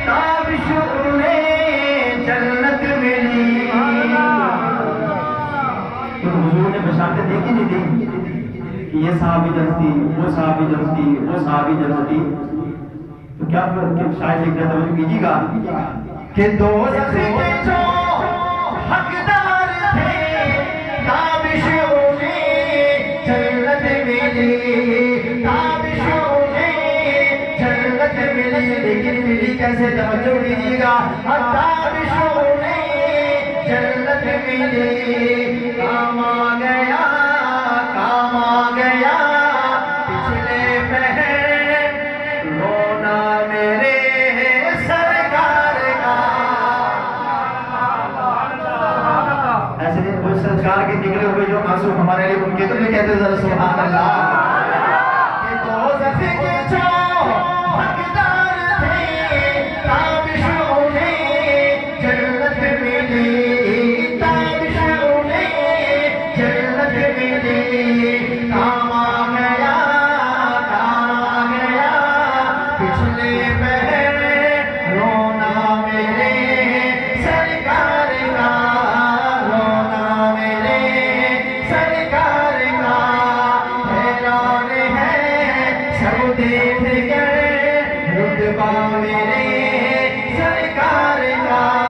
تابش انہیں جنت ملی. تو حضور نے بشارتیں دیکھی نہیں دی کہ یہ صحابی جنتی، وہ صحابی جنتی، وہ صحابی جنتی. تو کیا شاید ایک توجہ کیجیے گا کہ دوزخ کے جو حقدار تھے تابش انہیں جنت ملی، تابش انہیں جنت ملی. لیکن ملی کیسے؟ توجہ کیجیے گا. تابش انہیں جنت ملی. کام آ گیا، کام آ گیا پچھلے پہر رونا میرے سرکار کا. ایسے وہ سرکار کے نکلے ہوئے جو آنسو ہمارے لیے ان کے تو نہیں کہتے ذرا سبحان اللہ. کہ دوزخ کے جو حقدار تھے تابش انہیں جنت ملی، تابش انہیں جنت ملی.